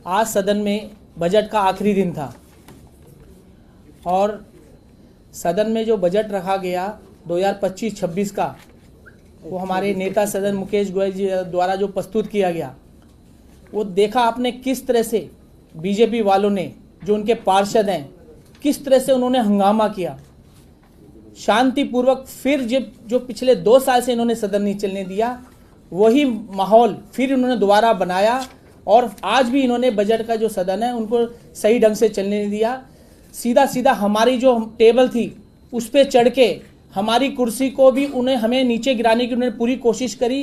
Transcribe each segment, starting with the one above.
आज सदन में बजट का आखिरी दिन था और सदन में जो बजट रखा गया 2025-26 का, वो हमारे नेता सदन मुकेश गोयल जी द्वारा जो प्रस्तुत किया गया, वो देखा आपने किस तरह से बीजेपी वालों ने, जो उनके पार्षद हैं, किस तरह से उन्होंने हंगामा किया। शांतिपूर्वक फिर जो पिछले 2 साल से इन्होंने सदन नहीं चलने दिया, वही माहौल फिर इन्होंने दोबारा बनाया और आज भी इन्होंने बजट का जो सदन है उनको सही ढंग से चलने नहीं दिया। सीधा सीधा हमारी जो टेबल थी उस पर चढ़ के हमारी कुर्सी को भी हमें नीचे गिराने की उन्होंने पूरी कोशिश करी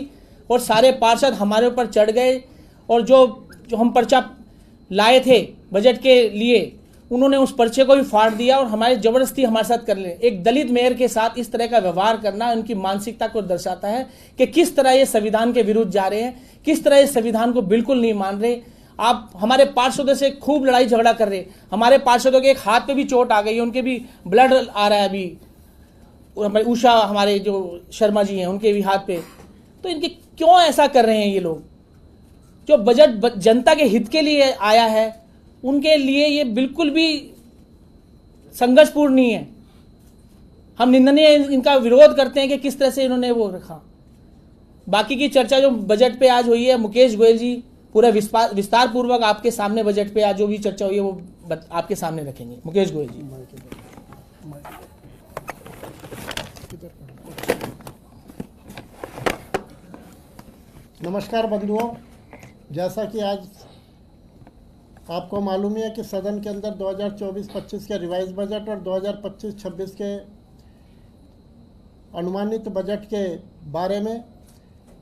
और सारे पार्षद हमारे ऊपर चढ़ गए और जो हम पर्चा लाए थे बजट के लिए, उन्होंने उस पर्चे को भी फाड़ दिया और हमारे जबरदस्ती हमारे साथ कर ले। एक दलित मेयर के साथ इस तरह का व्यवहार करना उनकी मानसिकता को दर्शाता है कि किस तरह ये संविधान के विरुद्ध जा रहे हैं, किस तरह ये संविधान को बिल्कुल नहीं मान रहे। आप हमारे पार्षदों से खूब लड़ाई झगड़ा कर रहे, हमारे पार्षदों के एक हाथ पे भी चोट आ गई है, उनके भी ब्लड आ रहा है अभी। उषा हमारे जो शर्मा जी हैं उनके भी हाथ पे। तो इनके क्यों ऐसा कर रहे हैं ये लोग? जो बजट जनता के हित के लिए आया है उनके लिए ये बिल्कुल भी संघर्षपूर्ण नहीं है। हम निंदनीय इनका विरोध करते हैं कि किस तरह से इन्होंने वो रखा। बाकी की चर्चा जो बजट पे आज हुई है, मुकेश गोयल जी पूरा विस्तार पूर्वक आपके सामने बजट पे आज जो भी चर्चा हुई है वो आपके सामने रखेंगे। मुकेश गोयल जी। नमस्कार बंधुओं, जैसा कि आज आपको मालूम है कि सदन के अंदर 2024-25 के रिवाइज बजट और 2025-26 के अनुमानित बजट के बारे में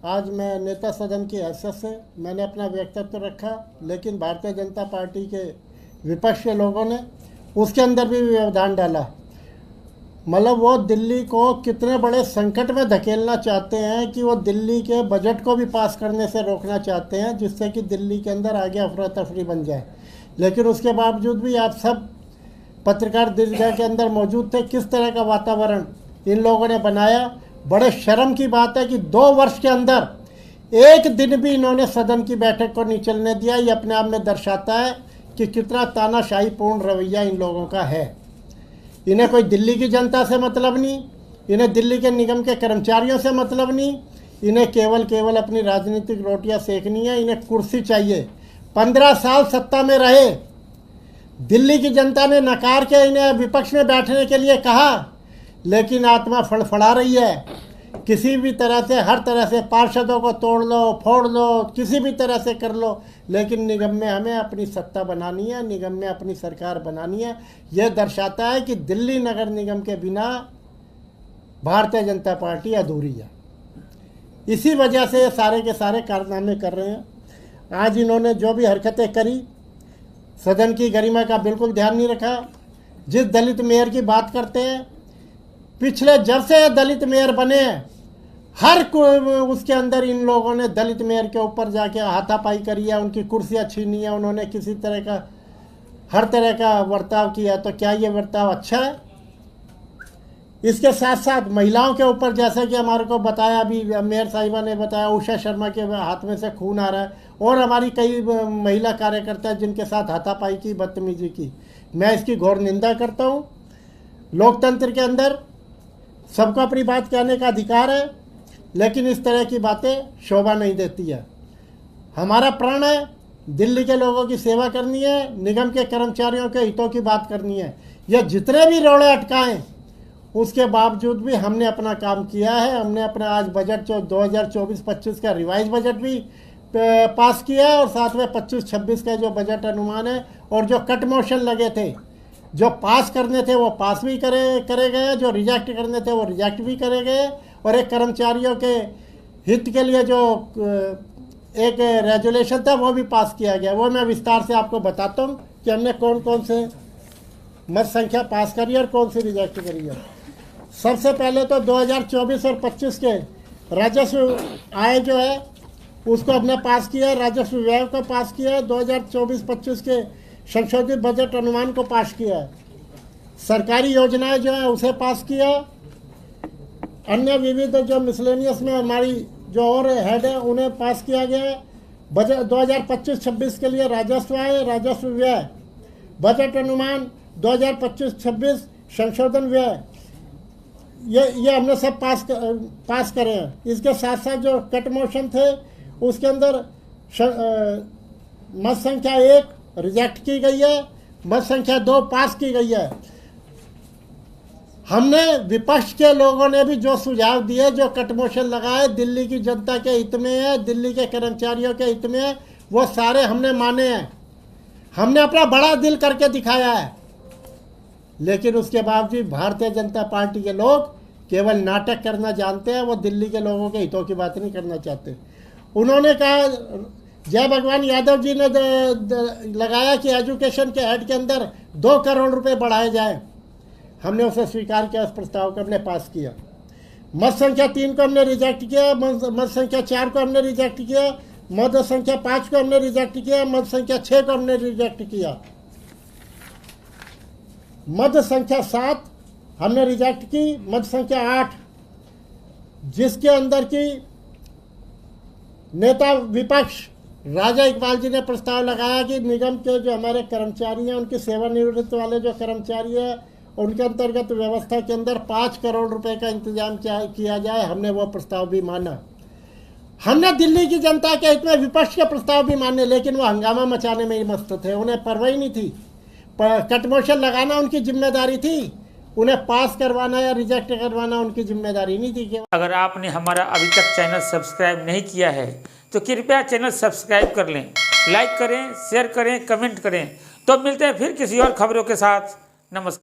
आज मैं नेता सदन की हैसियत से मैंने अपना वक्तव्य रखा, लेकिन भारतीय जनता पार्टी के विपक्ष के लोगों ने उसके अंदर भी व्यवधान डाला। मतलब वो दिल्ली को कितने बड़े संकट में धकेलना चाहते हैं कि वो दिल्ली के बजट को भी पास करने से रोकना चाहते हैं, जिससे कि दिल्ली के अंदर आगे अफरा तफरी बन जाए। लेकिन उसके बावजूद भी आप सब पत्रकार दीर्घा के अंदर मौजूद थे। किस तरह का वातावरण इन लोगों ने बनाया। बड़े शर्म की बात है कि 2 वर्ष के अंदर एक दिन भी इन्होंने सदन की बैठक को नहीं चलने दिया। ये अपने आप में दर्शाता है कि कितना तानाशाहीपूर्ण रवैया इन लोगों का है। इन्हें कोई दिल्ली की जनता से मतलब नहीं, इन्हें दिल्ली के निगम के कर्मचारियों से मतलब नहीं, इन्हें केवल अपनी राजनीतिक रोटियां सेकनी है। इन्हें कुर्सी चाहिए। 15 साल सत्ता में रहे, दिल्ली की जनता ने नकार के इन्हें विपक्ष में बैठने के लिए कहा, लेकिन आत्मा फड़फड़ा रही है। किसी भी तरह से, हर तरह से पार्षदों को तोड़ लो, फोड़ लो, किसी भी तरह से कर लो, लेकिन निगम में हमें अपनी सत्ता बनानी है, निगम में अपनी सरकार बनानी है। यह दर्शाता है कि दिल्ली नगर निगम के बिना भारतीय जनता पार्टी अधूरी है। इसी वजह से सारे के सारे कारनामे कर रहे हैं। आज इन्होंने जो भी हरकतें करी, सदन की गरिमा का बिल्कुल ध्यान नहीं रखा। जिस दलित मेयर की बात करते हैं, पिछले जब से दलित मेयर बने हैं, हर उसके अंदर इन लोगों ने दलित मेयर के ऊपर जाके हाथापाई करी है, उनकी कुर्सियाँ छीनी है, उन्होंने किसी तरह का हर तरह का बर्ताव किया। तो क्या ये बर्ताव अच्छा है? इसके साथ साथ महिलाओं के ऊपर, जैसा कि हमारे को बताया अभी मेयर साहिबा ने बताया, उषा शर्मा के हाथ में से खून आ रहा है और हमारी कई महिला कार्यकर्ता जिनके साथ हाथापाई की, बदतमीजी की। मैं इसकी घोर निंदा करता हूँ। लोकतंत्र के अंदर सबको अपनी बात कहने का अधिकार है, लेकिन इस तरह की बातें शोभा नहीं देती है। हमारा प्रण है दिल्ली के लोगों की सेवा करनी है, निगम के कर्मचारियों के हितों की बात करनी है। ये जितने भी रोड़े अटकाएं, उसके बावजूद भी हमने अपना काम किया है। हमने अपना आज बजट जो 2024-25 का रिवाइज बजट भी पास किया है और साथ में 25-26 का जो बजट अनुमान है, और जो कट मोशन लगे थे, जो पास करने थे वो पास भी करे गए, जो रिजेक्ट करने थे वो रिजेक्ट भी करे गए, और एक कर्मचारियों के हित के लिए जो एक रेजुलेशन था वो भी पास किया गया। वो मैं विस्तार से आपको बताता हूँ कि हमने कौन कौन से मत संख्या पास करी और कौन सी रिजेक्ट करी है। सबसे पहले तो 2024 और 25 के राजस्व आय जो है उसको हमने पास किया, राजस्व व्यय को पास किया है, 2024-25 के संशोधित बजट अनुमान को पास किया है, सरकारी योजनाएं जो है उसे पास किया, अन्य विविध जो मिसलेनियस में हमारी जो और हेड है उन्हें पास किया गया है, बजट 2025-26 के लिए राजस्व आय, राजस्व व्यय, बजट अनुमान 2025-26, संशोधन व्यय, ये हमने सब पास करे हैं। इसके साथ साथ जो कट मोशन थे उसके अंदर मत संख्या 1 रिजेक्ट की गई है, मत संख्या 2 पास की गई है। हमने विपक्ष के लोगों ने भी जो सुझाव दिए, जो कट मोशन लगाए, दिल्ली की जनता के हित में है, दिल्ली के कर्मचारियों के हित में है, वो सारे हमने माने हैं। हमने अपना बड़ा दिल करके दिखाया है। लेकिन उसके बावजूद भारतीय जनता पार्टी के लोग केवल नाटक करना जानते हैं, वो दिल्ली के लोगों के हितों की बात नहीं करना चाहते। उन्होंने कहा, जय भगवान यादव जी ने लगाया कि एजुकेशन के हेड के अंदर 2 करोड़ रुपए बढ़ाए जाए। हमने उसे स्वीकार किया, उस प्रस्ताव को हमने पास किया। मत संख्या 3 को हमने रिजेक्ट किया, मत संख्या 4 को हमने रिजेक्ट किया, मत संख्या 5 को हमने रिजेक्ट किया, मत संख्या 6 को हमने रिजेक्ट किया। मत संख्या 7 हमने रिजेक्ट की, मत संख्या 8 जिसके अंदर की नेता विपक्ष राजा इकबाल जी ने प्रस्ताव लगाया कि निगम के जो हमारे कर्मचारी हैं, उनके सेवानिवृत्त वाले जो कर्मचारी हैं, उनके अंतर्गत व्यवस्था के अंदर 5 करोड़ रुपए का इंतजाम किया जाए। हमने वो प्रस्ताव भी माना। हमने दिल्ली की जनता के हित में विपक्ष के प्रस्ताव भी माने, लेकिन वो हंगामा मचाने में ही मस्त थे। उन्हें परवाह ही नहीं थी। कट मोशन लगाना उनकी जिम्मेदारी थी, उन्हें पास करवाना या रिजेक्ट करवाना उनकी जिम्मेदारी नहीं थी। अगर आपने हमारा अभी तक चैनल सब्सक्राइब नहीं किया है तो कृपया चैनल सब्सक्राइब कर लें, लाइक करें, शेयर करें, कमेंट करें। तो मिलते हैं फिर किसी और खबरों के साथ। नमस्कार।